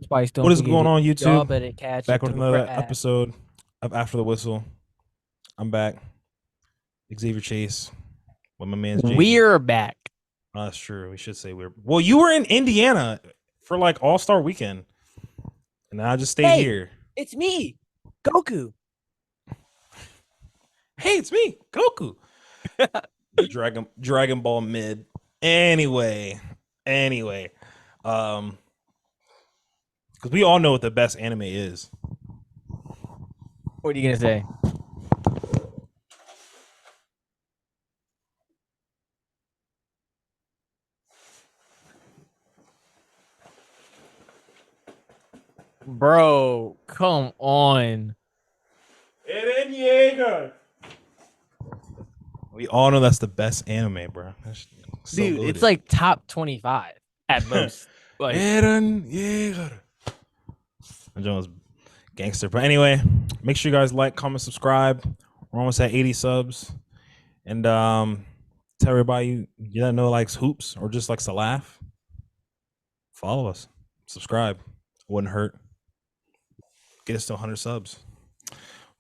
twice, don't What is forget going it. on, Y'all YouTube? better catch Back it with to another rap. episode of After the Whistle. I'm back. Xavier Chase with my man's Jaden. We're back. That's true. We should say we're. Well, you were in Indiana for like All Star Weekend, and I just stayed Hey, here. it's me, Goku. Hey, it's me, Goku. Dragon Ball mid. Anyway, um, because we all know what the best anime is. What are you gonna say? Bro, come on. Eren Yeager. We all know that's the best anime, bro. That's so Dude, good. it's like top 25 at most. Like, Eren Yeager. Jones gangster. But anyway, make sure you guys like, comment, subscribe. We're almost at 80 subs. And tell everybody you don't know likes hoops or just likes to laugh. Follow us. Subscribe. Wouldn't hurt. Get us to 100 subs.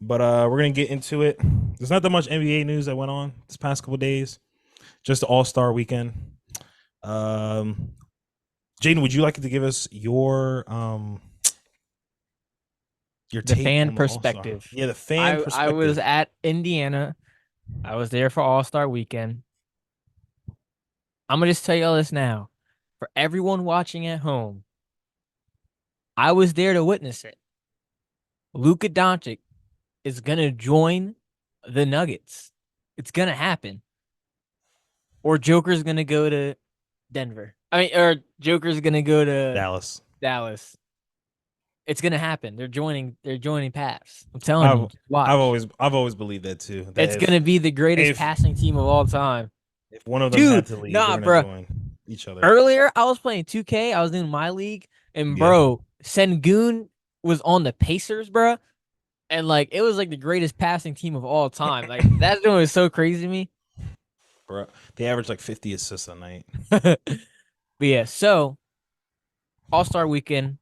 But we're gonna get into it. There's not that much NBA news that went on this past couple days. Just the All-Star weekend. Jaden, would you like to give us your the take fan on the All-Star? perspective. Yeah, the fan perspective. I was at Indiana. I was there for All-Star weekend. I'm gonna just tell you all this now. For everyone watching at home, I was there to witness it. Luka Doncic is gonna join the Nuggets. It's gonna happen. Or Joker's gonna go to Denver. Or Joker's gonna go to Dallas. It's gonna happen. They're joining paths. I'm telling you. Watch. I've always believed that too. That It's gonna be the greatest passing team of all time. If one of them had to leave, nah, they're bro. gonna join each other. Earlier, I was playing 2K. I was in my league, and bro, Sengun was on the Pacers, bro. And like it was like the greatest passing team of all time. Like that doing was so crazy to me. Bro, they average like 50 assists a night. But yeah, so All-Star weekend,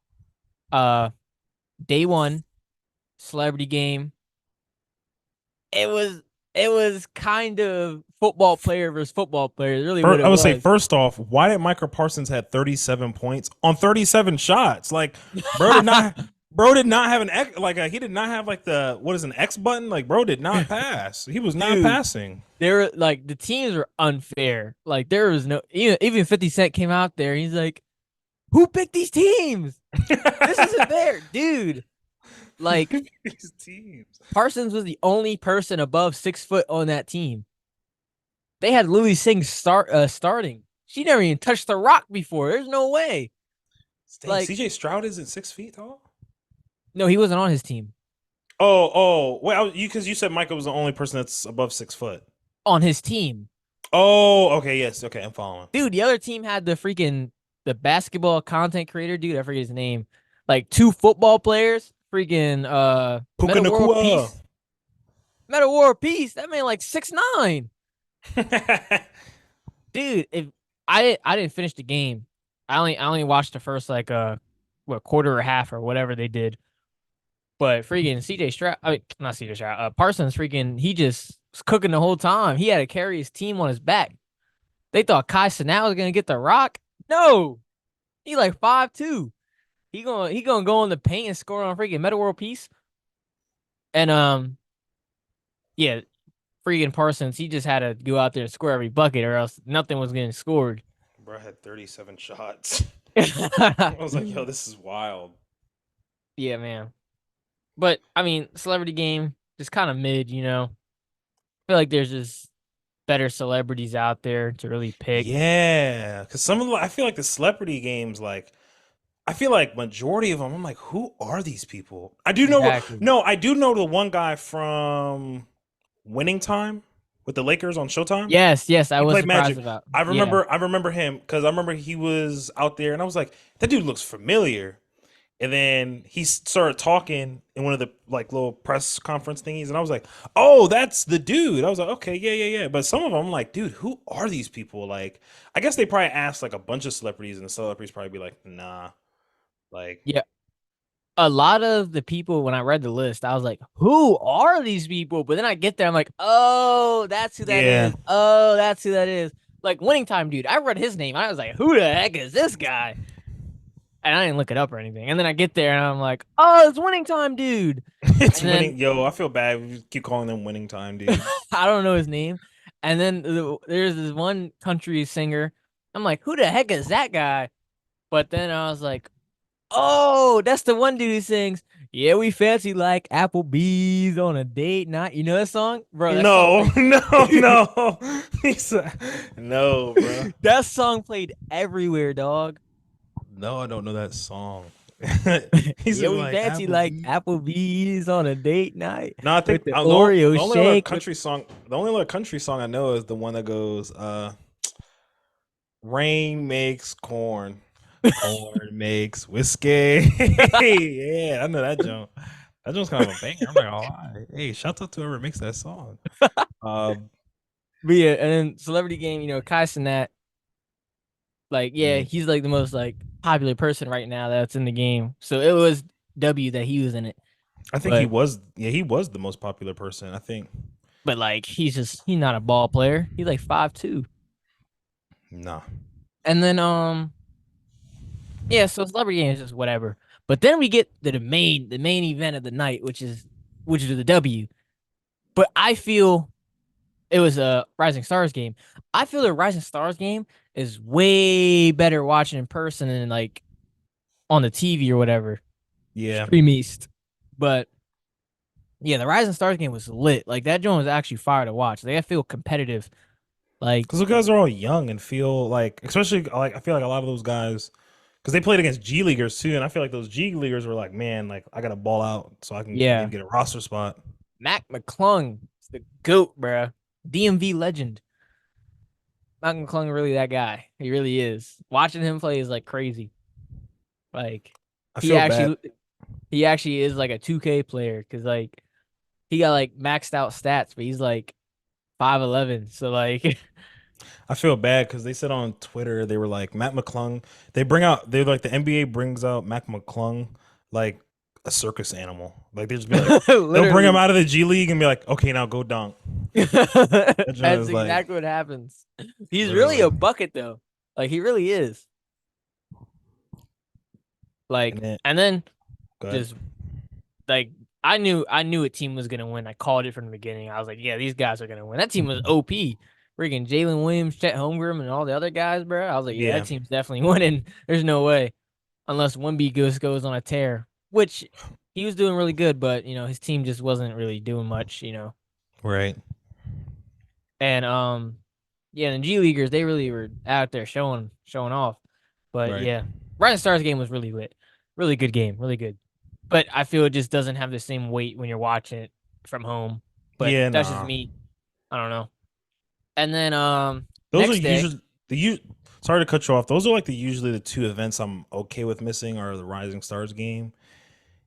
day one, celebrity game. It was kind of football player versus football player. Really, what it I would was. say first off, why did Michael Parsons had 37 points on 37 shots? Like, bro did not have an X, like he did not have like the what is an X button? Like, bro did not pass. He was not passing. There, like the teams were unfair. Like there was no even 50 Cent came out there. He's like, "Who picked these teams? This isn't fair, dude." Like these teams. Parsons was the only person above 6 foot on that team. They had Lily Singh starting. She never even touched the rock before. There's no way. Dang, like CJ Stroud isn't 6 feet tall. No, he wasn't on his team. Oh, well, because you said Michael was the only person that's above 6 foot on his team. Oh, okay, yes, okay, I'm following. Dude, the other team had the basketball content creator, dude, I forget his name. Like 2 football players, freaking Puka Nakua. Meta World Peace. That man like 6'9". Dude, if I didn't finish the game. I only watched the first like quarter or half or whatever they did. But freaking CJ Stroud, not CJ Stroud, Parsons freaking he just was cooking the whole time. He had to carry his team on his back. They thought Kai Cenat was gonna get the rock. No, he like 5'2". He gonna go in the paint and score on freaking Meta World Peace. And yeah, freaking Parsons, he just had to go out there and score every bucket, or else nothing was getting scored. Bro, I had 37 shots. I was like, yo, this is wild. Yeah, man. But I mean, celebrity game just kind of mid, you know. I feel like there's just better celebrities out there to really pick. Yeah, because some of them, I feel like the celebrity games, like I feel like majority of them, I'm like, who are these people? I do know. Exactly. No, I do know the one guy from Winning Time with the Lakers on Showtime. Yes, I was surprised about. I remember him because I remember he was out there, and I was like, that dude looks familiar. And then he started talking in one of the like little press conference thingies, and I was like, "Oh, that's the dude." I was like, "Okay, yeah." But some of them, I'm like, "Dude, who are these people?" Like, I guess they probably asked like a bunch of celebrities, and the celebrities probably be like, "Nah." Like, yeah, a lot of the people when I read the list, I was like, who are these people? But then I get there, I'm like, oh, that's who that Yeah. is. Oh, that's who that is. Like Winning Time Dude. I read his name. I was like, who the heck is this guy? And I didn't look it up or anything. And then I get there and I'm like, oh, it's Winning Time Dude. It's And then winning. Yo, I feel bad. We keep calling them winning time, dude. I don't know his name. And then there's this one country singer. I'm like, who the heck is that guy? But then I was like, oh, that's the one dude who sings, "Yeah, we fancy like Applebee's on a date night." You know that song? Bro, that song No, played no, no. No, bro. that song played everywhere, dog. No, I don't know that song. He Yeah, said we like fancy like Applebee's. Applebee's on a date night No, I with think the I know Oreo the only other shake with country song. The only other country song I know is the one that goes, "Rain makes corn, corn makes whiskey." Yeah, I know that joke. That joke's kind of a banger. I'm not gonna lie. Hey, shout out to whoever makes that song. Um, But yeah, and then Celebrity Game, Kai Cenat, like, yeah, mm, he's like the most like popular person right now that's in the game. So it was W that he was in it. I think he But was. Yeah, he was the most popular person. I think. like he's not a ball player. He's like 5'2". Nah. And then yeah, so Celebrity Game is just whatever. But then we get to the main event of the night, which is the W. But I feel it was a Rising Stars game. I feel the Rising Stars game is way better watching in person than like on the TV or whatever. Yeah. Stream East. But yeah, the Rising Stars game was lit. Like that joint was actually fire to watch. They feel competitive. Like Because those guys are all young and feel like, especially like I feel like a lot of those guys, because they played against G leaguers too, and I feel like those G leaguers were like, man, like I gotta ball out so I can yeah, maybe get a roster spot. Mac McClung is the goat, bruh. DMV legend. Mac McClung really that guy. He really is. Watching him play is like crazy. Like I he feel bad. actually he actually is like a 2K player because like he got like maxed out stats, but he's like 5'11". So like I feel bad because they said on Twitter they were like Matt McClung. They're like the NBA brings out Mac McClung like a circus animal. Like they just be like they'll bring him literally out of the G League and be like, okay, now go dunk. That joint that's is like exactly what happens. He's really literally. a bucket though. Like he really is. And Like then and then go ahead. just like I knew a team was gonna win. I called it from the beginning. I was like, yeah, these guys are gonna win. That team was OP. Freaking Jalen Williams, Chet Holmgren, and all the other guys, bro. I was like, yeah, that Yeah, team's definitely winning. There's no way unless Wemby goes on a tear, which he was doing really good, but his team just wasn't really doing much. right, And yeah, the G Leaguers they really were out there showing off. But right. yeah, Rising Stars game was really lit, really good game, really good. But I feel it just doesn't have the same weight when you're watching it from home. But Yeah, that's just nah. me. I don't know. And then Those are next day, usually the you. Sorry to cut you off. Those are like the usually the two events I'm okay with missing are the Rising Stars game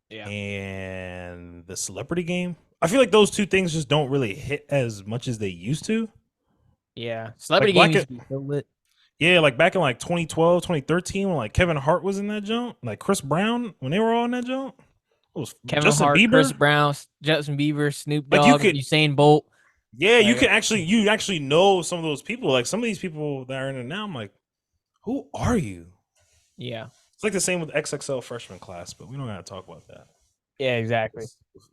yeah, and the celebrity game. I feel like those two things just don't really hit as much as they used to. yeah, Like celebrity game back used at to be so lit. yeah, like back in like 2012, 2013 when like Kevin Hart was in that jump, like Chris Brown when they were all in that jump. It was Kevin Justin Hart, Chris Bieber. Brown, Justin Bieber, Snoop Like you Dogg, could Usain Bolt. yeah, Like you actually know some of those people. Like some of these people that are in it now, I'm like, who are you? yeah, It's like the same with XXL freshman class, but we don't gotta talk about that. yeah, exactly.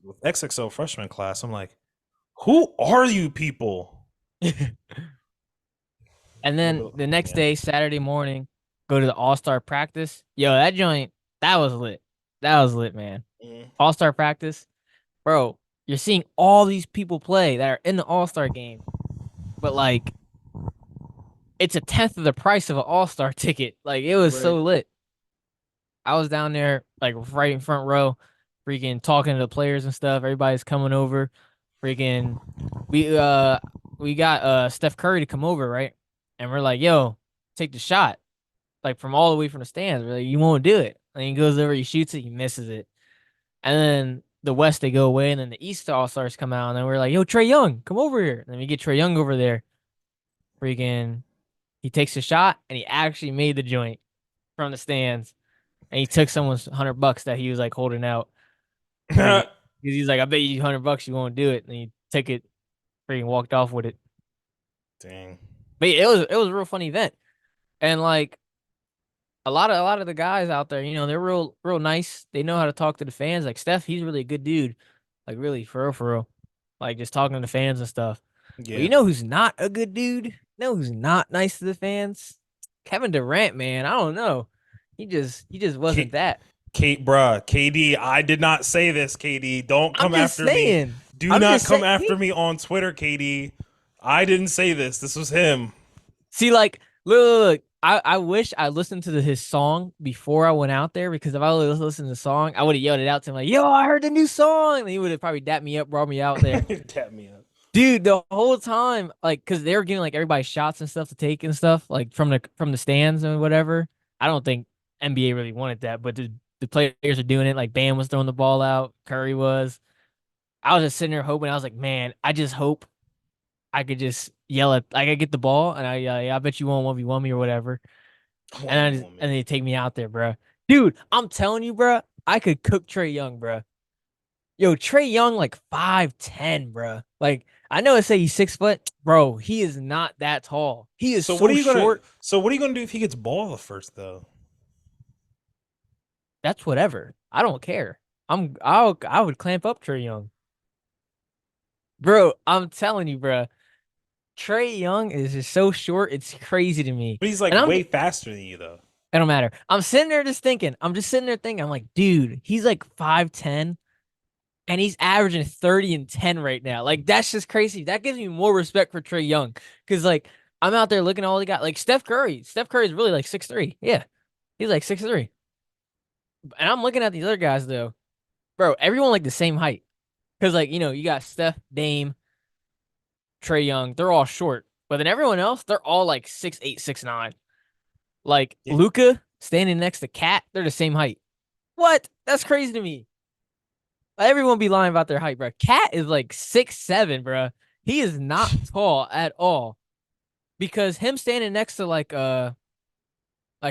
With XXL freshman class, I'm like, who are you people? And A then little the next yeah. day, Saturday morning, go to the All Star practice. Yo, that joint, that was lit. That was lit, man. Mm, All Star practice, bro. You're seeing all these people play that are in the All Star game, but like it's a tenth of the price of an All Star ticket. Like it was right. so lit. I was down there like right in front row, freaking talking to the players and stuff. Everybody's coming over. Freaking we uh we got Steph Curry to come over, right? And we're like, yo, take the shot. Like from all the way from the stands. We're like, you won't do it. And he goes over, he shoots it, he misses it. And then the West they go away, and then the East All Stars come out, and then we're like, yo, Trey Young, come over here. And then we get Trey Young over there. Freaking he takes a shot and he actually made the joint from the stands. and he took someone's $100 that he was like holding out. Freaking, Dang. because he's like, I bet you $100 you won't do it, and he took it, freaking walked off with it. But yeah, it was a real fun event, and like a lot of the guys out there, they're real nice. They know how to talk to the fans. Like Steph, he's really a good dude. Like really, for real. Like just talking to the fans and stuff. But Yeah. you know who's not a good dude? You know who's not nice to the fans? Kevin Durant, man. I don't know. He just wasn't Kate, that. Kate, bruh, KD. I did not say this, KD. Don't I'm come just after me. saying. Do I'm not just come saying. after me on Twitter, KD. I didn't say this. This was him. See, like, look. I wish I listened to his song before I went out there, because if I would have listened to the song, I would have yelled it out to him like, "Yo, I heard the new song!" And he would have probably dapped me up, brought me out there. Tap me up. Dude, the whole time, like, cause they were giving like everybody shots and stuff to take and stuff, like from the stands and whatever. I don't think NBA really wanted that, but the players are doing it. Like Bam was throwing the ball out, Curry was. I was just sitting there hoping. I was like, man, I just hope I could just yell at, like, I get the ball and I bet you won't 1v1 me or whatever, and One v one and me. they take me out there, bro. Dude, I'm telling you, bro, I could cook Trey Young, bro. Yo, Trey Young, like 5'10", bro. Like, I know I say he's 6 foot, bro. He is not that tall. He is So what are so you gonna? short. So what are you gonna do if he gets ball first though? That's whatever. I don't care. I would clamp up Trey Young, bro. I'm telling you, bro. Trey Young is just so short. It's crazy to me. But he's like And way faster than you though. it don't matter. I'm sitting there just thinking. I'm just sitting there thinking. I'm like, dude, he's like 5'10", and he's averaging 30 and 10 right now. Like, that's just crazy. That gives me more respect for Trey Young. Cause like I'm out there looking at all he got. Like Steph Curry. Steph Curry is really like 6'3". Yeah. He's like 6'3". And I'm looking at these other guys though. Bro, everyone like the same height. Cause like, you got Steph, Dame, Trey Young. They're all short. But then everyone else, they're all like 6'8", 6'9". Like Yeah. Luca standing next to Cat, they're the same height. What? That's crazy to me. Everyone be lying about their height, bro. Cat is like 6'7", bro. He is not tall at all. Because him standing next to like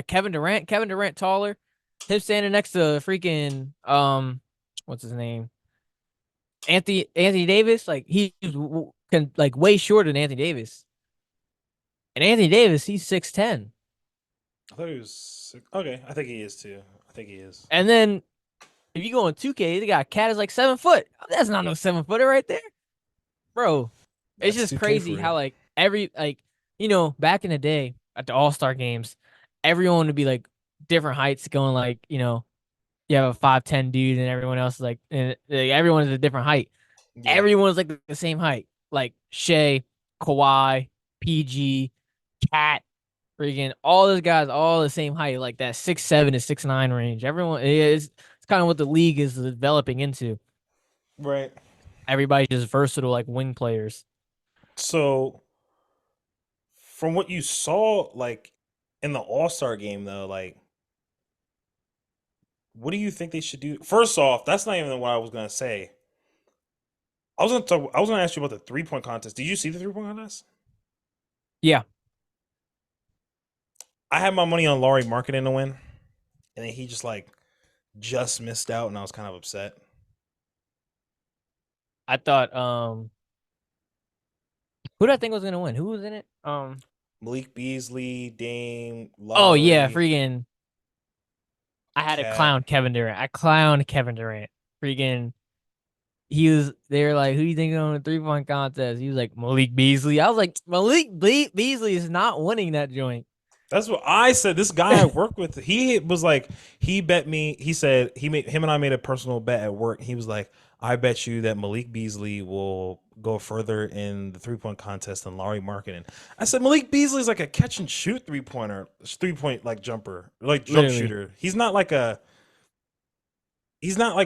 Kevin Durant taller. Him standing next to freaking what's his name? Anthony Davis, like he's like way shorter than Anthony Davis. And Anthony Davis, he's 6'10". I thought he was okay. I think he is too. I think he is. And then if you go on 2K, they got Cat is like 7 foot. That's not no 7 footer right there, bro. It's That's just 2K for crazy you. how like every like back in the day at the All-Star games, everyone would be like different heights, going like you have a 5'10" dude, and everyone else is like everyone is a different height. Yeah. Everyone's like the same height, like Shea, Kawhi, PG, Cat, freaking all those guys, all the same height, like that 6'7" to 6'9" range. Everyone is it's kind of what the league is developing into. Right. Everybody's just versatile, like wing players. So from what you saw, like in the All Star game, though, like what do you think they should do? First off, that's not even what I was gonna say. I was gonna talk. I was gonna ask you about the 3 point contest. Did you see the 3 point contest? Yeah, I had my money on Laurie Marketing to win, and then he just missed out, and I was kind of upset. I thought who did I think was gonna win? Who was in it? Malik Beasley, Dame, Oh yeah, Lowry, freaking I had to Cat. clown Kevin Durant. I clowned Kevin Durant. Freaking they were like, who do you think on the 3-point contest? He was like Malik Beasley. I was like, Beasley is not winning that joint. That's what I said. This guy I work with, he was like, he bet me. He said he made him and I made a personal bet at work. He was like, I bet you that Malik Beasley will go further in the 3 point contest than Laurie Marketing. I said Malik Beasley's like a catch and shoot 3 pointer, 3 point like jumper, like jump Literally. shooter. He's not like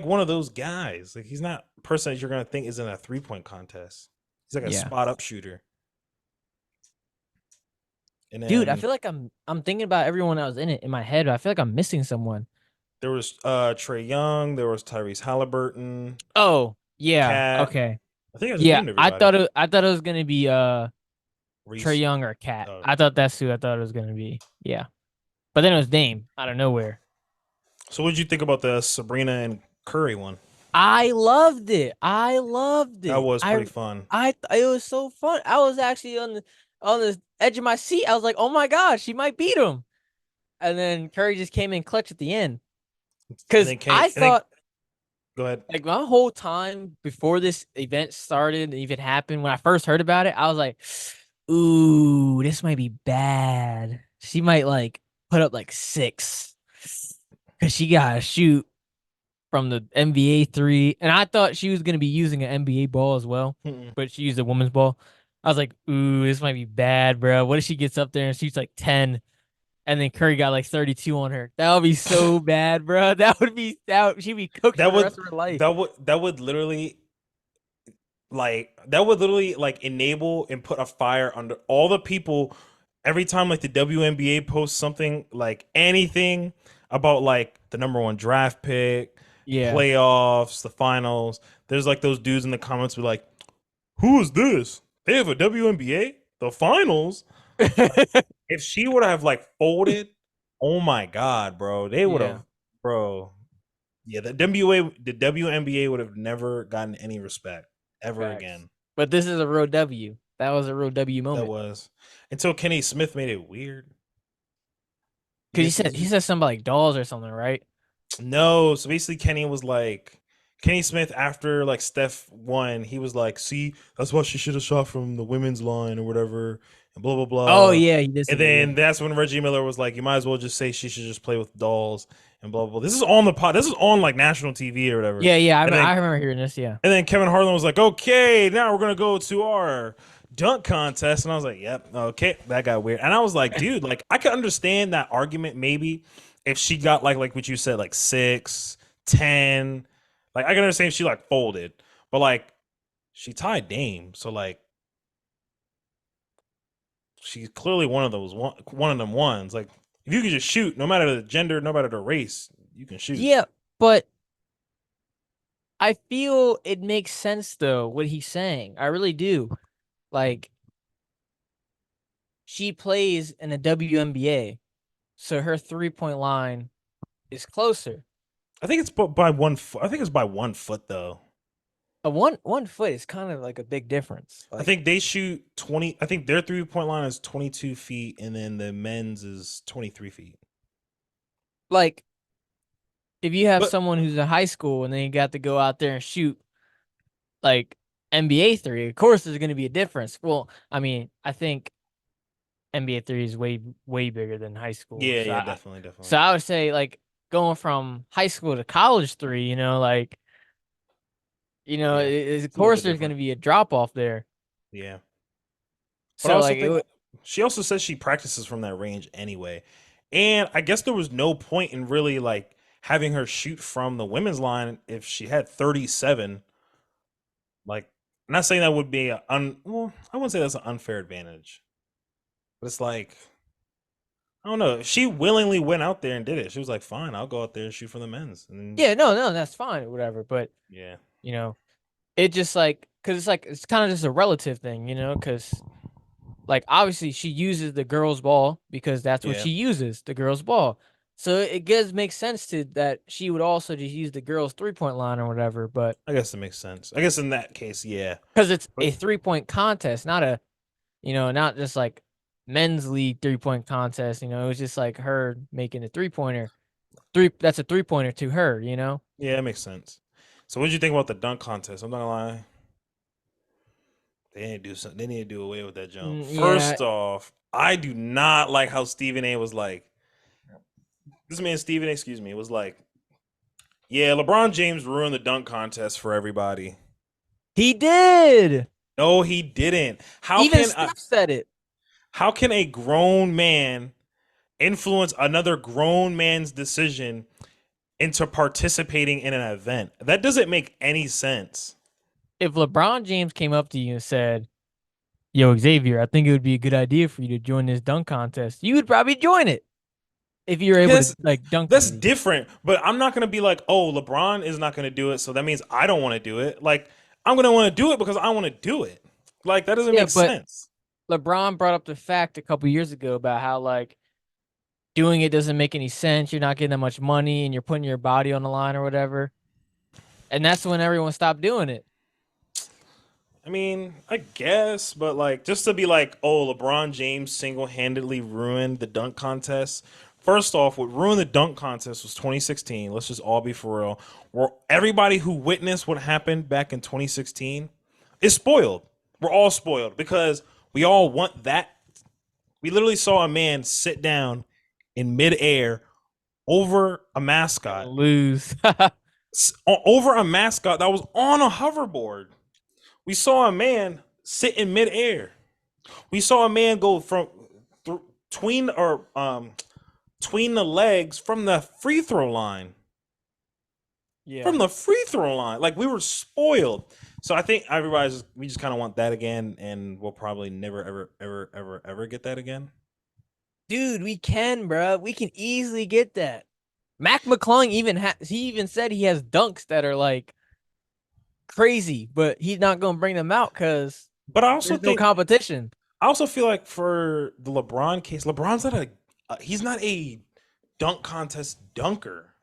one of those guys. Like he's not a person that you're gonna think is in a 3 point contest. He's like a Yeah. spot up shooter. And Dude, I then feel like I'm thinking about everyone that was in it in my head, but I feel like I'm missing someone. there was Trey Young, there was Tyrese Halliburton, Oh, yeah. Cat. Okay. I think I just Yeah, named I everybody. thought it was gonna be Trey Reese. Young or Cat. Uh, I thought that's who I thought it was gonna be. Yeah. But then it was Dame out of nowhere. So what did you think about the Sabrina and Curry one? I loved it. I loved That it. was pretty fun. It was so fun. I was actually on the edge of my seat. I was like, "Oh my god, she might beat him." And then Curry just came in clutch at the end. And Cuz then Kenny, I and then thought go ahead. like my whole time before this event started and even happened, when I first heard about it, I was like, "Ooh, this might be bad. She might like put up like 6 cuz she got to shoot from the NBA three, and I thought she was gonna be using an NBA ball as well, Mm-mm. but she used a woman's ball. I was like, "Ooh, this might be bad, bro. What if she gets up there and shoots like 10, and then Curry got like 32 on her? That would be so bad, bro. She'd be cooked for That the would rest of her life." that would literally like enable and put a fire under all the people every time like the WNBA posts something like anything about like the number one draft pick, Yeah. playoffs, the finals. There's like those dudes in the comments who are like, "Who is this? They have a WNBA? The finals?" If she would have like folded, oh my god, bro, they would Yeah, have, bro. Yeah, the WNBA would have never gotten any respect ever facts. again. But this is a real W. That was a real W That moment. was until Kenny Smith made it weird. You Cause guys see this? he said something like dolls or something, right? No, so basically Kenny was like Kenny Smith after like Steph won, he was like, "See, that's why she should have shot from the women's line or whatever," and blah blah Oh blah. yeah, he did say And that. Yeah. then that's when Reggie Miller was like, "You might as well just say she should just play with dolls and blah blah blah." This is on the pod. This is on like national TV or whatever. Yeah, yeah. And then I remember hearing this. Yeah. and then Kevin Harlan was like, "Okay, now we're gonna go to our dunk contest," and I was like, "Yep, okay." That got weird, and I was like, "Dude, like I could understand that argument maybe if she got like what you said, like 6, 10, like I can understand if she like folded, but like she tied Dame, so like she's clearly one of them ones. Like if you can just shoot, no matter the gender, no matter the race, you can shoot. Yeah, but I feel it makes sense though what he's saying. I really do. Like she plays in a WNBA, so her 3-point line is closer. I think it's by 1 foot. I think it's by 1 foot though. A one foot is kind of like a big difference. I think they shoot 20. I think their 3 point line is 22 feet, and then the men's is 23 feet. Like if you have But someone who's in high school and then you got to go out there and shoot like NBA three, of course there's going to be a difference. Well, I mean, I think NBA three is way bigger than high school. yeah, yeah, definitely, So definitely. I would say like going from high school to college three, like Yeah, of it's a little course bit there's going different. to be a drop off there. Yeah, but I So also like think she also says she practices from that range anyway, and I guess there was no point in really like having her shoot from the women's line if she had 37. Like, I'm not saying that would be well, I wouldn't say that's an unfair advantage, but it's like I don't know. She willingly went out there and did it. She was like, "Fine, I'll go out there and shoot for the men's." And then, yeah, no, that's fine or whatever. But yeah, you know, it just because it's kind of just a relative thing, because like obviously she uses the girls' ball because that's what yeah, she uses, the girls' ball. So it does make sense to that she would also just use the girls' 3-point line or whatever, but I guess it makes sense. I guess in that case, yeah. because it's But a 3-point contest, not not just like men's league 3-point contest. It was just like her making a 3-pointer. That's a 3-pointer to her. yeah, it makes sense. So, what did you think about the dunk contest? I'm not gonna lie, they need to do something. They need to do away with that jump. Yeah, First off, I do not like how Stephen A. was like. This man Stephen A. Excuse me, was like, yeah, LeBron James ruined the dunk contest for everybody. he did. No, he didn't. Even Steph said it. How can a grown man influence another grown man's decision into participating in an event? That doesn't make any sense. If LeBron James came up to you and said, "Yo, Xavier, I think it would be a good idea for you to join this dunk contest," you would probably join it if you were able to Yes, like dunk that's easy. different. But I'm not gonna be like, oh, LeBron is not gonna do it, so that means I don't want to do it. Like, I'm gonna want to do it because I want to do it. Like, that doesn't Yeah, make but sense. LeBron brought up the fact a couple years ago about how like doing it doesn't make any sense. You're not getting that much money and you're putting your body on the line or whatever. And that's when everyone stopped doing it. I mean, I guess, but like just to be like, oh, LeBron James single-handedly ruined the dunk contest. First off, what ruined the dunk contest was 2016. Let's just all be for real. Where everybody who witnessed what happened back in 2016 is spoiled. We're all spoiled because we all want that. We literally saw a man sit down in midair over a And mascot, lose. over a mascot that was on a hoverboard. We saw a man sit in midair. We saw a man go from tween or tween the legs from the free throw line. Yeah. From the free throw line, like we were spoiled. So I think everybody's we just kind of want that again, and we'll probably never ever get that again. Dude, we can, bro. We can easily get that. Mac McClung he even said he has dunks that are like crazy, but he's not gonna bring them out because But I also there's no think competition. I also feel like for the LeBron case, LeBron's not a he's not a dunk contest dunker.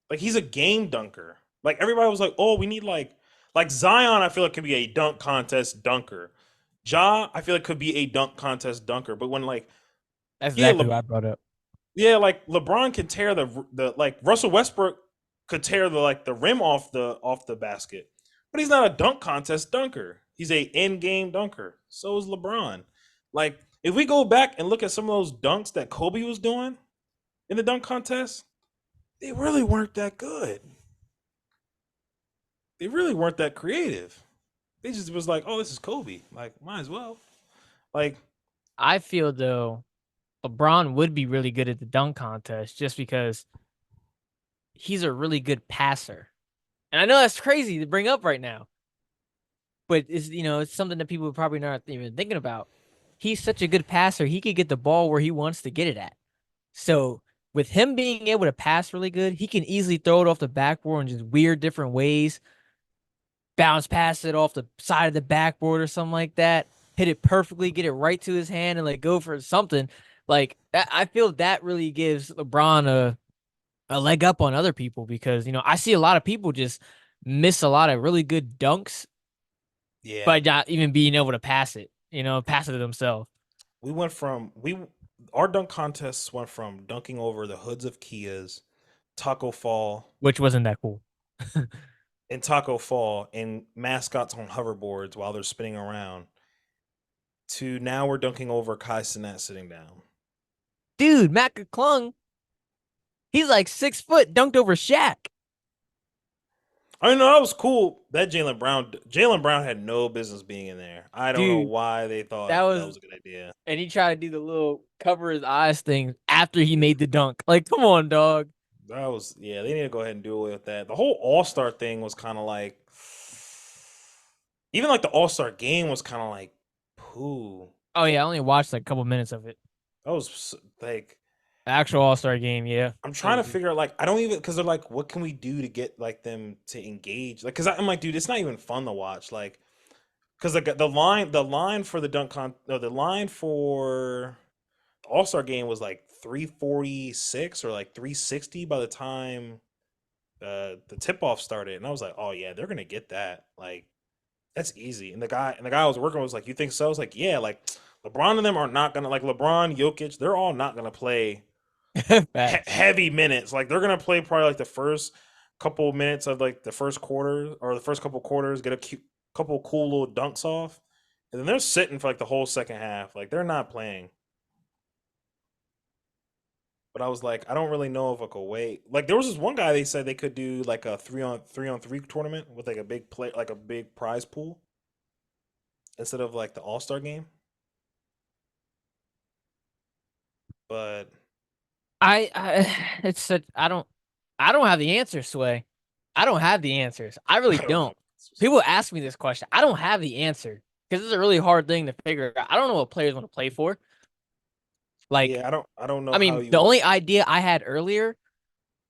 Like he's a game dunker. Like everybody was like, oh, we need like Zion. I feel like could be a dunk contest dunker. Ja, I feel like could be a dunk contest dunker. But when like That's yeah, exactly what I brought up. yeah, like LeBron can tear the like Russell Westbrook could tear the like the rim off the basket, but he's not a dunk contest dunker. He's a end game dunker. So is LeBron. Like if we go back and look at some of those dunks that Kobe was doing in the dunk contest, they really weren't that good. They really weren't that creative. They just was like, oh, this is Kobe. Like, might as well. Like, I feel though LeBron would be really good at the dunk contest just because he's a really good passer. And I know that's crazy to bring up right now, but it's something that people probably not even thinking about. He's such a good passer. He could get the ball where he wants to get it at. So with him being able to pass really good, he can easily throw it off the backboard in just weird different ways, bounce past it off the side of the backboard or something like that, hit it perfectly, get it right to his hand, and like go for something. Like I feel that really gives LeBron a leg up on other people because I see a lot of people just miss a lot of really good dunks yeah, by not even being able to pass it. Pass it to themselves, we went from we our dunk contests went from dunking over the hoods of Kias, Taco Fall, which wasn't that cool. and Taco Fall, and mascots on hoverboards while they're spinning around, to now we're dunking over Kai Cenat sitting down. Dude, Matt Klung, he's like 6 foot, dunked over Shaq. I know that was cool. That Jalen Brown had no business being in there. I don't know Dude, why they that thought that was, was a good idea. and he tried to do the little cover his eyes thing after he made the dunk. Like, come on, dog. That was yeah. They need to go ahead and do away with that. The whole All Star thing was kind of like, even like the All Star game was kind of like, poo. Oh yeah, I only watched like a couple minutes of it. That was like The actual All Star game, yeah. I'm It trying was to good. figure out like I don't even because they're like, what can we do to get like them to engage? Like, because I'm like, dude, it's not even fun to watch. Like, because the line for the dunk con no, the line for All Star game was like 346 or like 360 by the time the tip off started, and I was like, oh yeah, they're gonna get that. Like, that's easy. And the guy I was working with was like, you think so? I was like, yeah. Like, LeBron and them are not gonna like LeBron, Jokic. They're all not gonna play Facts. heavy minutes. Like they're gonna play probably like the first couple minutes of like the first quarter or the first couple quarters, get a couple cool little dunks off, and then they're sitting for like the whole second half. Like they're not playing. But I was like, I don't really know if I could wait. Like there was this one guy they said they could do like a three on three tournament with like a big play like a big prize pool instead of like the All Star game. But It's such I don't have the answer, Sway. I don't have the answers. I I really don't know. don't. People ask me this question. I don't have the answer because it's a really hard thing to figure out. I don't know what players want to play for. Like, Yeah, I don't know I how mean, you the would. only idea I had earlier,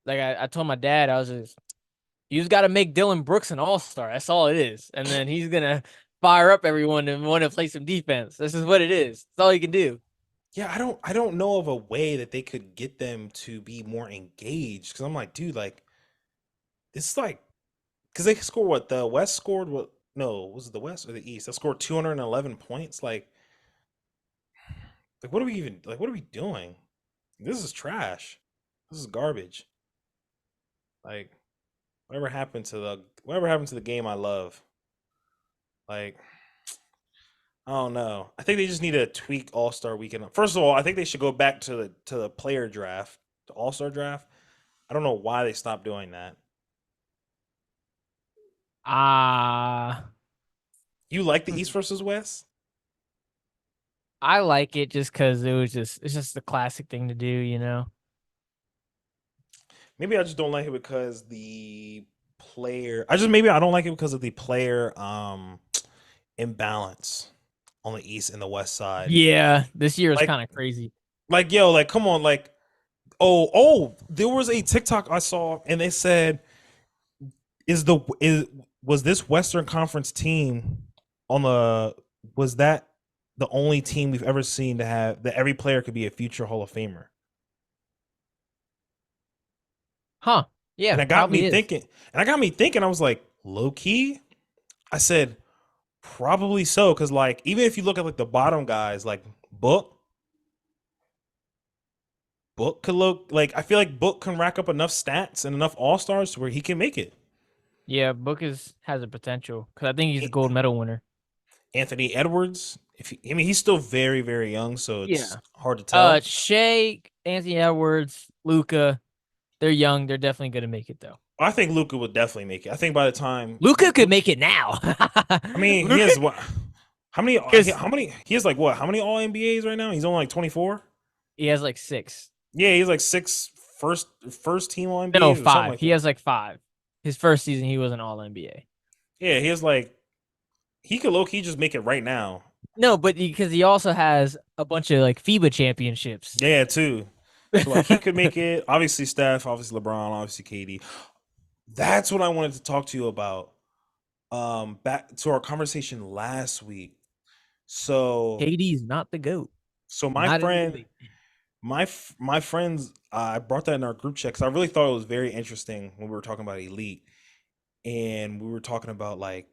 like I told my dad, I was just, you just got to make Dylan Brooks an all star. That's all it is. And then he's going to fire up everyone and want to play some defense. This is what it is. That's all you can do. Yeah, I don't know of a way that they could get them to be more engaged because I'm like, dude, like it's like because they scored what the West scored what no was it the West or the East? They scored 211 points. Like what are we even like? What are we doing? This is trash. This is garbage. Like whatever happened to the game I love. Like I don't know. I think they just need to tweak All Star Weekend. First of all, I think they should go back to the player draft, the All Star draft. I don't know why they stopped doing that. Ah, You like the East versus West? I like it just because it's just the classic thing to do, you know. Maybe I just don't like it because the player. I just maybe I don't like it because of the player imbalance on the East and the West side. Yeah, this year is Like kind of crazy. yo, like come on, like oh, there was a TikTok I saw and they said is was this Western Conference team on the was that the only team we've ever seen to have that every player could be a future Hall of Famer? Huh. And Yeah, it got me probably is. thinking. And I got me thinking. I was like, low key. I said probably so because like even if you look at like the bottom guys like Book could look like I feel like Book can rack up enough stats and enough All Stars to where he can make it. Yeah, Book is has a potential because I think he's a gold medal winner. Anthony Edwards, if he, I mean he's still very young, so it's Yeah. hard to tell. Shea, Anthony Edwards, Luca, they're young. They're definitely gonna make it though. I think Luca would definitely make it. I think by the time Luca could Luka, make it now. I mean he Luca, has what? How many? because How many? He has like what? How many All NBAs right now? He's only like 24. he has like six. Yeah, he's like first team All No, NBAs or something five. like He that. has like five. His first season, he was an All NBA. Yeah, he has like he could low key just make it right now. No, but because he also has a bunch of like FIBA championships. Yeah, too. So like he could make it. Obviously Steph, obviously LeBron, obviously KD. That's what I wanted to talk to you about. Back to our conversation last week. So KD is not the goat. so Not in the elite. my friends, I brought that in our group chat because I really thought it was very interesting when we were talking about elite, and we were talking about like,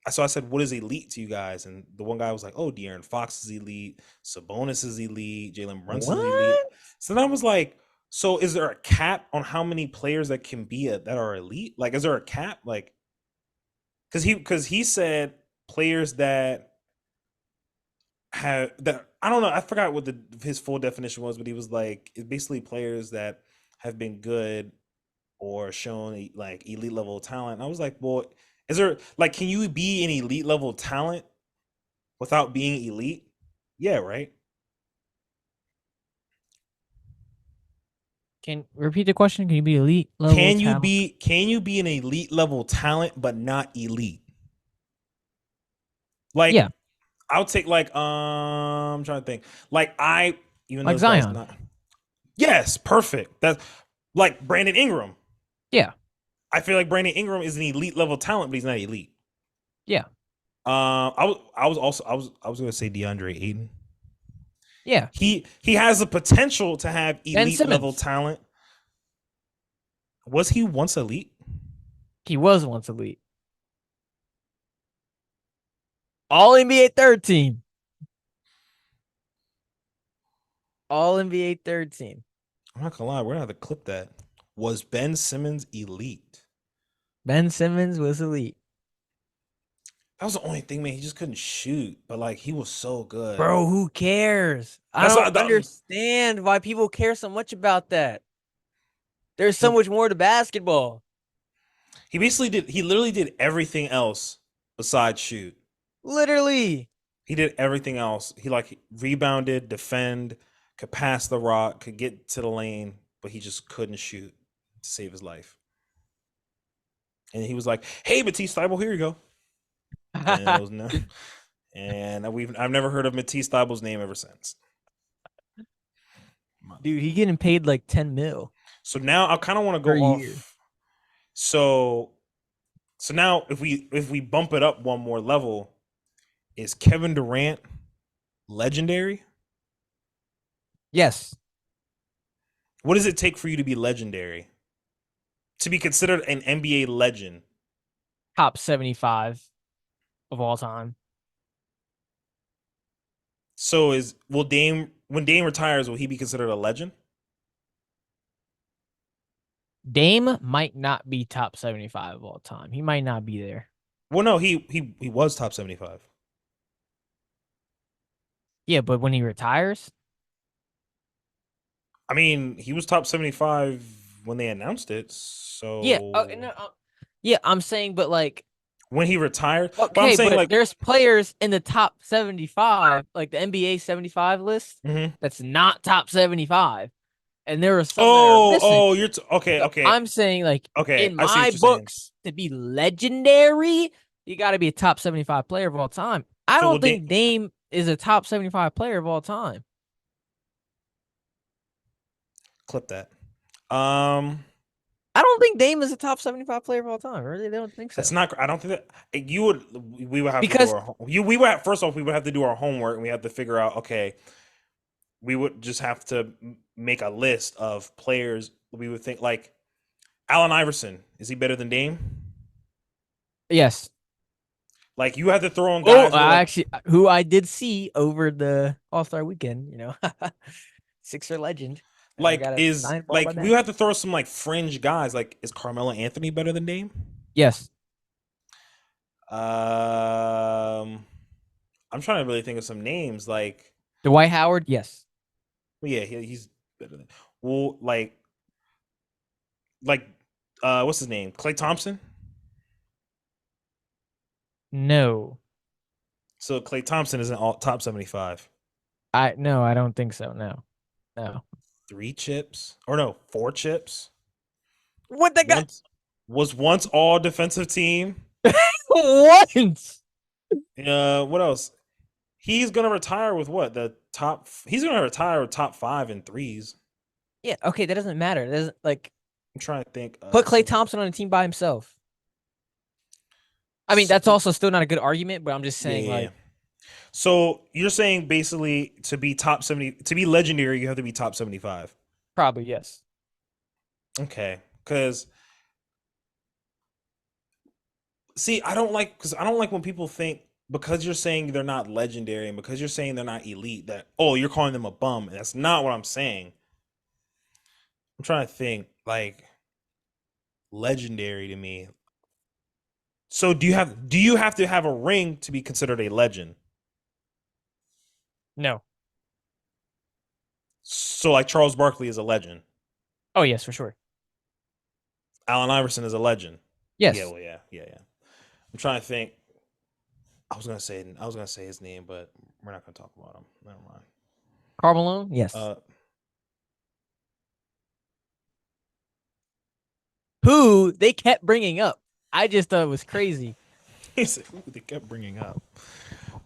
so I said, "What is elite to you guys?" And the one guy was like, "Oh, De'Aaron Fox is elite, Sabonis is elite, Jalen Brunson is elite." What? So then I was like, "So is there a cap on how many players that can be that are elite? Like, is there a cap? Like, because he said players that have that I don't know. I forgot what his full definition was, but he was like it's basically players that have been good or shown like elite level talent. And I was like, well, is there like can you be an elite level talent without being elite? Yeah, right. Can repeat the question? Can you be elite level talent? Can you be an elite level talent but not elite? Like Yeah, I'll take like I'm trying to think. Like I even though like this guy's Zion. not yes, perfect. That's like Brandon Ingram. Yeah, I feel like Brandon Ingram is an elite level talent, but he's not elite. yeah, I was gonna say DeAndre Ayton. yeah. He has the potential to have Ben elite level Simmons. talent. Was he once elite? He was once elite. All NBA third team. All NBA third team. I'm not gonna lie, we're gonna have to clip that. Was Ben Simmons elite? Ben Simmons was elite. That was the only thing, man. He just couldn't shoot, but like he was so good. Bro, who cares? I That's don't why understand why people care so much about that. There's so much more to basketball. he basically did. He literally did everything else besides shoot. Literally. He did everything else. He like rebounded, defend, could pass the rock, could get to the lane, but he just couldn't shoot to save his life. And he was like, "Hey, Matisse Thybulle, here you go." And it was no, and I've never heard of Matisse Thybulle's name ever since. Dude, he getting paid like 10 mil So now I kind of want to per go year. off. So so now if we bump it up one more level, is Kevin Durant legendary? Yes, What does it take for you to be legendary? To be considered an NBA legend? top 75 of all time. So is will Dame when Dame retires, will he be considered a legend? Dame might not be top 75 of all time. He might not be there. Well, no, he was top 75. Yeah, but when he retires, I mean, he was top 75 when they announced it. yeah, So no, yeah, I'm saying, but like, when he retired, but I'm okay, saying but like, there's players in the top 75, like the NBA 75 list, mhm. that's not top 75, and there are some that are Oh, missing. oh, okay, So okay, I'm saying, like, okay. in I see my what you're saying. books, to be legendary, you got to be a top 75 player of all time. I So don't think Dame is a top 75 player of all time. clip that. Um, I don't think Dame is a top 75 player of all time. I really don't think that's so. not. I don't think that you would. We would have to do Because, our. We would first off. We would have to do our homework, and we have to figure out. Okay, we would just have to make a list of players. We would think like Allen Iverson. Is he better than Dame? yes. Like you have to throw in Oh, guys who are I like, actually, who I did see over the All Star weekend, Sixer legend. I got a signed ball by we that. have to throw some like fringe guys. Like is Carmelo Anthony better than Dame? Yes. Um, I'm trying to really think of some names. Like, Dwight Howard, yes. well, yeah, he's better than. Well, like, what's his name? Klay Thompson. No. So Klay Thompson isn't all top 75. No, I don't think so. No. No. 3 chips or no, 4 chips. What that guy Once once all defensive team. once. What else? He's gonna retire with what the top? He's gonna retire with top five in threes. Yeah, okay, that doesn't matter. It doesn't like I'm trying to think. put Clay Thompson on a team by himself. I mean, So, that's also still not a good argument, but I'm just yeah, saying yeah, yeah. like So you're saying basically to be top 70, to be legendary, you have to be top 75. probably yes. Okay, because see, I don't like when people think because you're saying they're not legendary and because you're saying they're not elite that oh you're calling them a bum. That's not what I'm saying. I'm trying to think like legendary to me. So do you have to have a ring to be considered a legend? No. So like Charles Barkley is a legend. Oh yes, for sure. Allen Iverson is a legend. Yeah, Yes. well, yeah, yeah, yeah. I'm trying to think. I was gonna say his name, but we're not gonna talk about him. Never mind. Karl Malone, yes. Uh, Who they kept bringing up. I just thought it was crazy. he said, who they kept bringing up.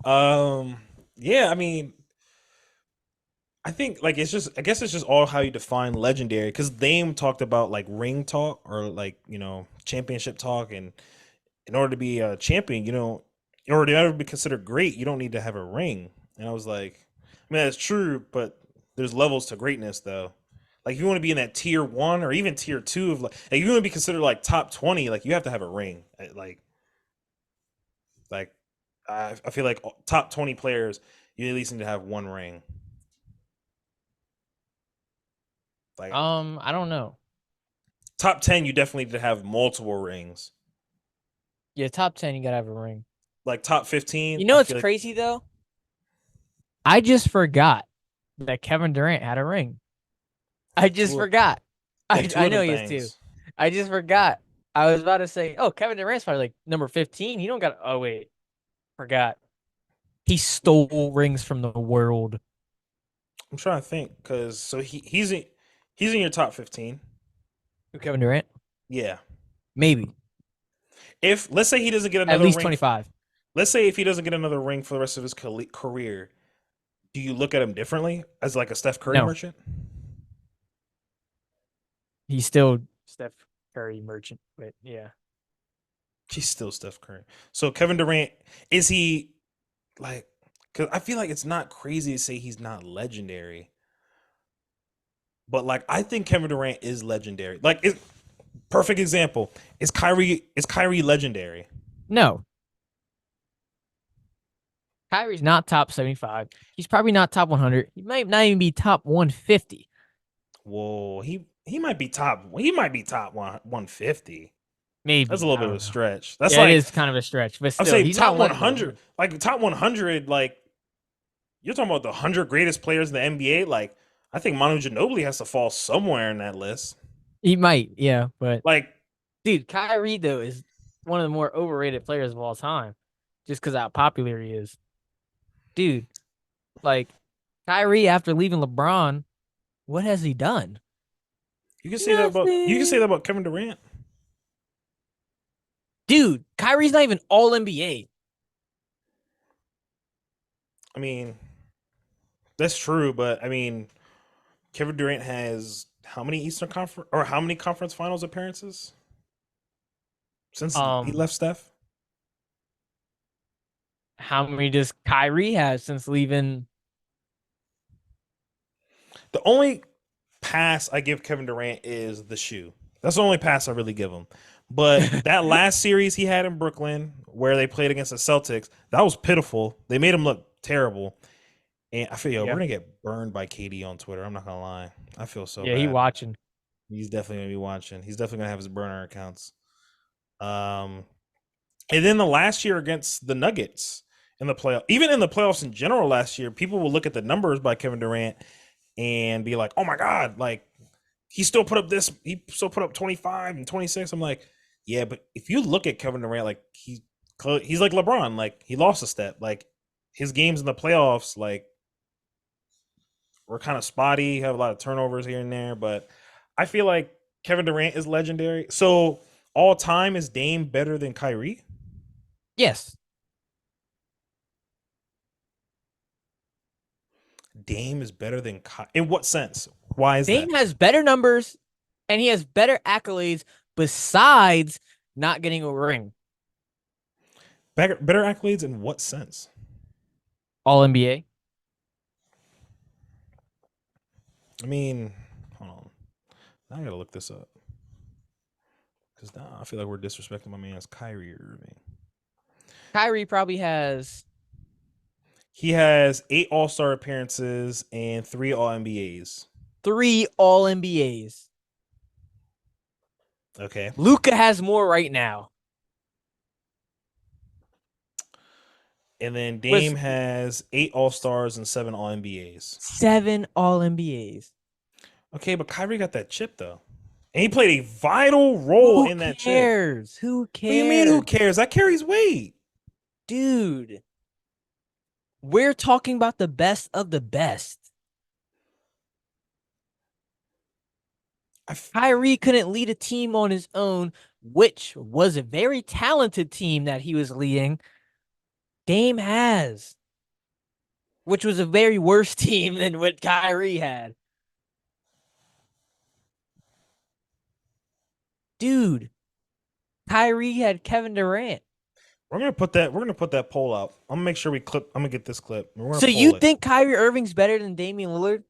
Um, yeah, I mean, I think like it's just I guess it's just all how you define legendary because Dame talked about like ring talk or like championship talk, and in order to be a champion, in order to ever be considered great, you don't need to have a ring. And I was like, I mean, that's true, but there's levels to greatness, though. Like, if you want to be in that tier one or even tier two of like you want to be considered like top 20, like you have to have a ring. Like I feel like top 20 players, you at least need to have one ring. Like I don't know. top 10, you definitely need to have multiple rings. Yeah, top 10, you gotta have a ring. Like top 15, You know I what's feel like crazy though? I just forgot that Kevin Durant had a ring. I just two forgot. yeah, two I of know them he is too. things. I just forgot. I was about to say, oh, Kevin Durant's probably like number 15. He don't got. Oh wait, forgot. He stole rings from the world. I'm trying to think because so he's in your top 15. Who, Kevin Durant? Yeah. Maybe If let's say he doesn't get at another least ring, 25. let's say if he doesn't get another ring for the rest of his career, do you look at him differently as like a Steph Curry No, merchant? he's still Steph Curry merchant. But yeah, He's still Steph Curry. So Kevin Durant, is he like? Because I feel like it's not crazy to say he's not legendary. but like I think Kevin Durant is legendary. Like, perfect example is Kyrie. Is Kyrie legendary? No, Kyrie's not top 75. He's probably not top 100. He might not even be top 150. Whoa, he might be top. He might be top 150. That's a Maybe. little I bit of don't a know. stretch. That's Yeah, it like is kind of a stretch, but I'm still, saying he's not top legendary. 100. Like top 100. Like you're talking about the 100 greatest players in the NBA. Like I think Manu Ginobili has to fall somewhere in that list. He might, yeah, but Like dude, Kyrie though is one of the more overrated players of all time, just because how popular he is. Dude, like Kyrie after leaving LeBron, what has he done? you can say that Nothing. about Kevin Durant. Dude, Kyrie's not even all NBA. I mean, that's true, but I mean, Kevin Durant has how many Eastern Conference or how many conference finals appearances since he Um, left Steph? how many does Kyrie have since leaving? The only pass I give Kevin Durant is the shoe. That's the only pass I really give him. But that last series he had in Brooklyn, where they played against the Celtics, that was pitiful. They made him look terrible. And I feel, yo, we're Yeah, gonna get burned by KD on Twitter. I'm not gonna lie. I feel so yeah, he bad. watching. He's definitely gonna be watching. He's definitely gonna have his burner accounts. Um, and then the last year against the Nuggets in the playoff, even in the playoffs in general last year, people will look at the numbers by Kevin Durant and be like, "Oh my god, like he still put up this. He still put up 25 and 26." I'm like, "Yeah, but if you look at Kevin Durant, like he's like LeBron, like he lost a step. Like his games in the playoffs, like were kind of spotty. Have a lot of turnovers here and there, but I feel like Kevin Durant is legendary. So all time is Dame better than Kyrie? Yes, Dame is better than in what sense? Why is that? Dame has better numbers and he has better accolades besides not getting a ring. Better accolades in what sense? All NBA. I mean, hold on. Now I gotta look this up because now I feel like we're disrespecting my man's Kyrie Irving. Kyrie probably has He has 8 All-Star appearances and 3 All-NBAs. 3 All NBAs. Okay, Luca has more right now. and then Was Dame has 8 All-Stars and 7 All-NBAs. 7 All NBAs. Okay, but Kyrie got that chip though. And he played a vital role Who in that chip. cares? Who What do you mean who cares? cares? That carries weight. Dude, we're talking about the best of the best. I f- Kyrie couldn't lead a team on his own, which was a very talented team that he was leading. Dame has, which was a very worse team than what Kyrie had. Dude, Kyrie had Kevin Durant. we're gonna put that poll out. I'm gonna make sure we clip I'm gonna get this clip. We're gonna So you poll it. think Kyrie Irving's better than Damian Lillard?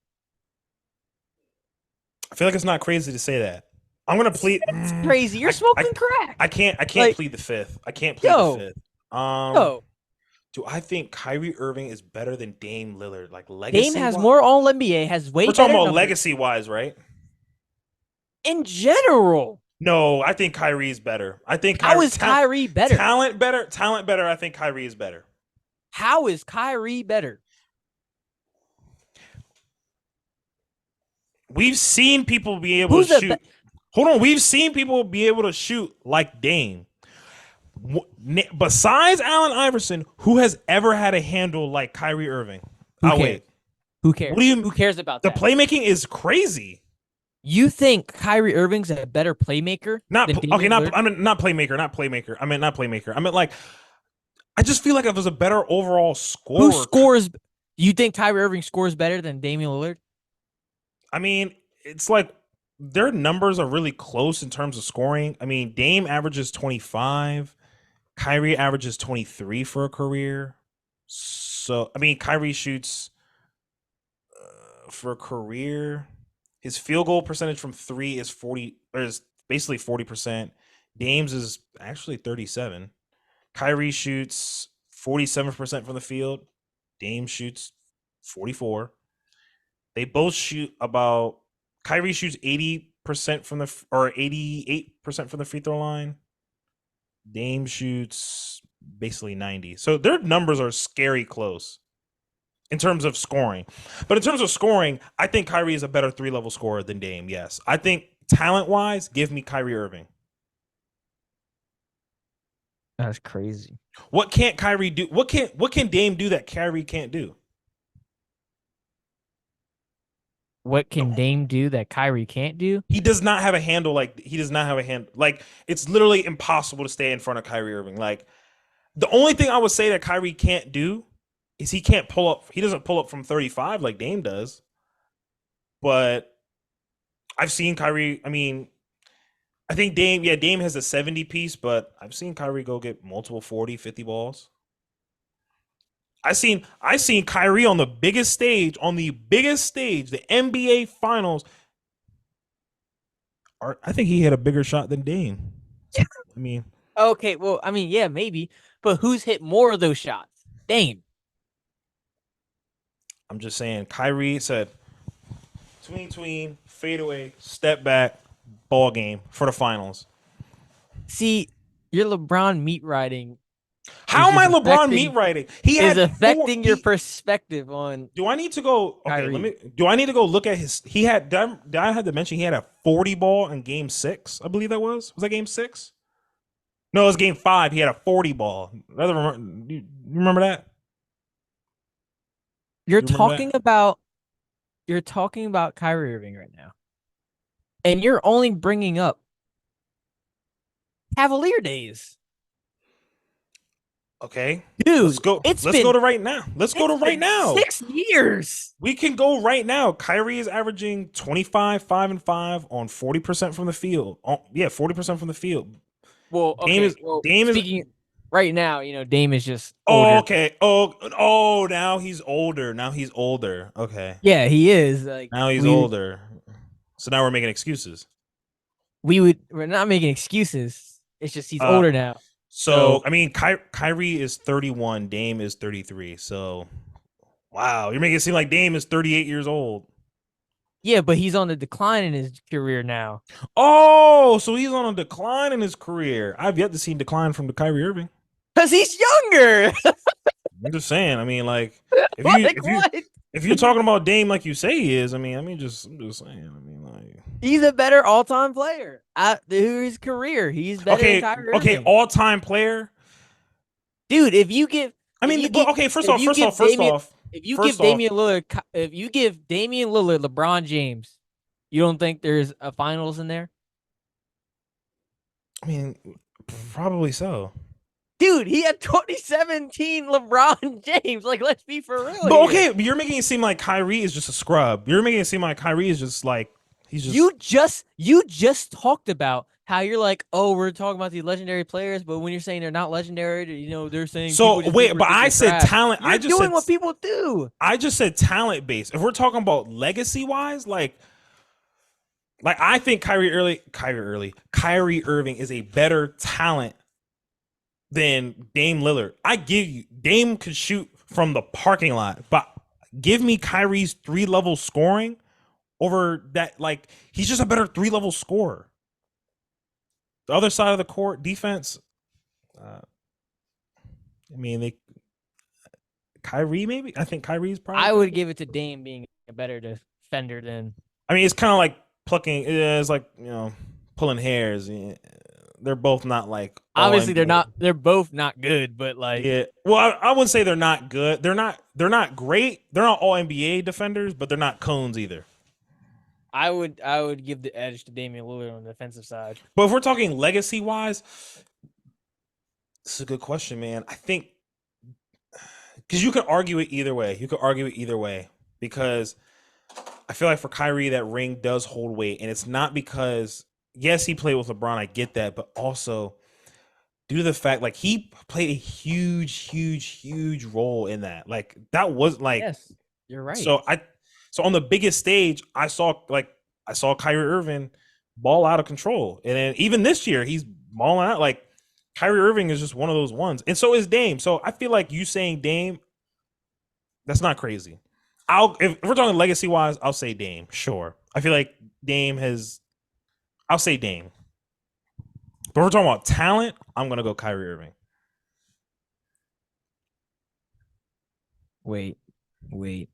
I feel like it's not crazy to say that. I'm gonna plead. That's crazy. You're smoking crack. I can't Like, plead the fifth. I can't plead the yo, fifth. Um, yo, do I think Kyrie Irving is better than Dame Lillard? Like Dame legacy has wise, more All NBA, has way we're talking better about numbers legacy wise, right? in general. No, I think Kyrie is better. I think How is Kyrie better? talent better. I think Kyrie is better. How is Kyrie better? We've seen people be able to Who's the shoot. Hold on, we've seen people be able to shoot like Dame. Besides Allen Iverson, who has ever had a handle like Kyrie Irving? Who I'll cares? wait. Who What do cares? you? Who cares about The that? playmaking is crazy. You think Kyrie Irving's a better playmaker Not than okay. Damian Lillard? I mean not playmaker. Not playmaker. I meant not playmaker. I meant like I just feel like if there's a better overall Who scorer. scores? You think Kyrie Irving scores better than Damian Lillard? I mean, it's like their numbers are really close in terms of scoring. I mean, Dame averages 25. Kyrie averages 23 for a career. So I mean, Kyrie shoots for a career. His field goal percentage from three is 40, or is basically 40%. Dame's is actually 37. Kyrie shoots 47% from the field. Dame shoots 44. They both shoot about Kyrie shoots 80% from the or 88% from the free throw line. Dame shoots basically 90. So their numbers are scary close in terms of scoring. But in terms of scoring, I think Kyrie is a better three-level scorer than Dame. Yes. I think talent-wise, give me Kyrie Irving. That's crazy. What can't Kyrie do? What can Dame do that Kyrie can't do? What can Dame do that Kyrie can't do? He does not have a handle like he does not have a hand like it's literally impossible to stay in front of Kyrie Irving. Like the only thing I would say that Kyrie can't do is he can't pull up. He doesn't pull up from 35 like Dame does. But I've seen Kyrie. I mean, I think Dame. Yeah, Dame has a 70 piece, but I've seen Kyrie go get multiple 40, 50 balls. I seen Kyrie on the biggest stage, the NBA Finals. I think he hit a bigger shot than Dame. I mean, Okay, well, I mean, yeah, maybe, but who's hit more of those shots? Dame. I'm just saying. Kyrie said, tween, fade away, step back, ball game for the finals. See, your LeBron meat riding is How am I just LeBron meat writing? He is had four. affecting your perspective on Do I need to go? Okay, let Kyrie. me. Do I need to go look at his? He had. Did I have to mention he had a 40 ball in Game 6? I believe that was. Was that Game 6? No, it was Game 5. He had a 40 ball. You remember that? You're You remember that? talking about you're talking about Kyrie Irving right now, and you're only bringing up Cavalier days, Okay, let's dude. go. It's Let's go been to right now. Let's go to it's right been now. 6 years. We can go right now. Kyrie is averaging 25, 5 and 5 on 40% from the field. Oh, yeah, 40% from the field. Well, Dame okay. is Well, Dame is speaking right now, Dame is just Oh, older. okay. Oh, now he's older. Now he's older. Okay. Yeah, he is. Like Now he's older. So now we're making excuses. we're not making excuses. It's just he's Uh older now. so So I mean Kyrie is 31, Dame is 33. So wow, you're making it seem like Dame is 38 years old. yeah, but he's on the decline in his career now. Oh, so he's on a decline in his career. I've yet to see decline from the Kyrie Irving. Cause he's younger. I'm just saying. I mean, like, if you Like if you what? if you're talking about Dame like you say he is, I'm just saying. I mean, like, He's a better all-time player. Through his career, he's better than Kyrie okay, Irving. all time player. Dude, I if mean, you well, give okay. if you give First off. If you give Damian Lillard LeBron James, you don't think there's a finals in there? I mean, probably so. Dude, he had 2017 LeBron James. Like, let's be for real But here. okay, you're making it seem like Kyrie is just a scrub. You're making it seem like Kyrie is just like he's just. You just talked about how you're like, oh, we're talking about these legendary players, but when you're saying they're not legendary, they're saying people So just think wait, we're but thinking I they're said trash. talent. You're doing what people do. I just said talent based. If we're talking about legacy wise, like I think Kyrie Irving is a better talent than Dame Lillard. I give you Dame could shoot from the parking lot, but give me Kyrie's 3-level scoring over that. Like he's just a better 3-level scorer. The other side of the court defense. Uh, I mean, they Kyrie maybe. I think Kyrie's probably I better. would give it to Dame being a better defender than. I mean, it's kind of like plucking. It's like pulling hairs. They're both not like all Obviously, they're NBA. not. They're both not good, but like Yeah. Well, I wouldn't say they're not good. They're not. They're not great. They're not all NBA defenders, but they're not cones either. I would give the edge to Damian Lillard on the defensive side. But if we're talking legacy wise, this is a good question, man. I think because you can argue it either way. You could argue it either way because I feel like for Kyrie that ring does hold weight, and it's not because yes he played with LeBron. I get that, but also due to the fact like he played a huge role in that. Like that was like Yes, you're right. so on the biggest stage I saw like I saw Kyrie Irving ball out of control, and then even this year he's balling out. Like Kyrie Irving is just one of those ones, and so is Dame. So I feel like you saying Dame, that's not crazy. If we're talking legacy wise, I'll say Dame. Sure, I feel like Dame has. I'll say Dame, but we're talking about talent. I'm gonna go Kyrie Irving. Wait, wait.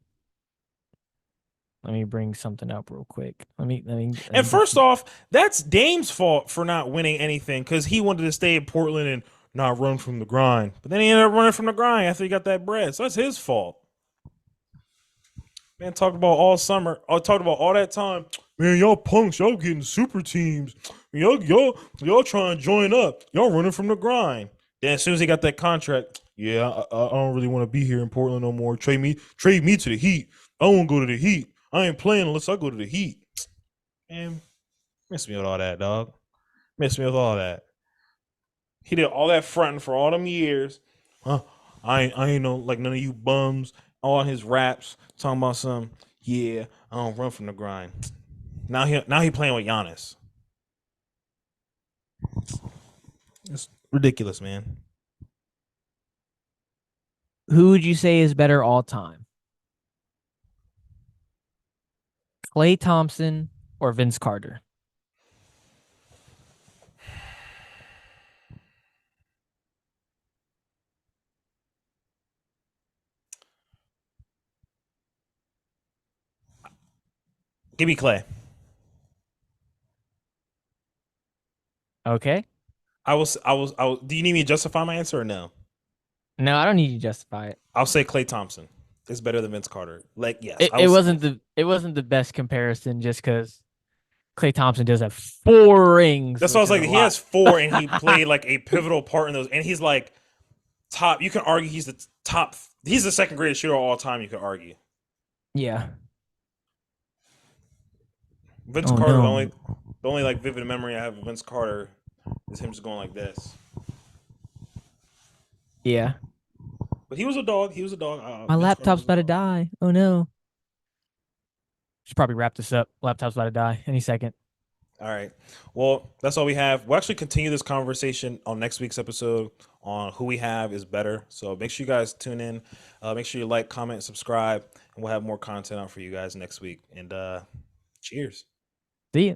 Let me bring something up real quick. Let me And get first some. off, that's Dame's fault for not winning anything because he wanted to stay in Portland and not run from the grind. But then he ended up running from the grind after he got that bread. So that's his fault. Man, talked about all summer. I talked about all that time. Man, y'all punks, y'all getting super teams. Y'all trying to join up. Y'all running from the grind. Then as soon as he got that contract, yeah, I don't really want to be here in Portland no more. Trade me to the Heat. I won't go to the Heat. I ain't playing unless I go to the Heat. Man, miss me with all that, dog. Miss me with all that. He did all that fronting for all them years. Huh? I ain't know like none of you bums. All his raps talking about some. Yeah, I don't run from the grind. Now he playing with Giannis. It's ridiculous, man. Who would you say is better all time? Klay Thompson or Vince Carter? Give me Clay. Okay. Do you need me to justify my answer or no? No, I don't need you to justify it. I'll say Clay Thompson is better than Vince Carter. Like, yes, It, I it was. wasn't the it wasn't the best comparison just because Klay Thompson does have 4 rings, That's why I which was is like, a he lot. has four, and he played like a pivotal part in those, and he's like top. You can argue he's the top. He's the second greatest shooter of all time. You could argue. Yeah. Vince Oh Carter, no. the only like vivid memory I have of Vince Carter is him just going like this. Yeah. But he was a dog. He was a dog. My Vince Carter laptop's was a about to dog. die. Oh no. Should probably wrap this up. Laptop's about to die any second. All right. Well, that's all we have. We'll actually continue this conversation on next week's episode on who we have is better. So make sure you guys tune in. Make sure you like, comment, subscribe, and we'll have more content out for you guys next week. And cheers. See ya.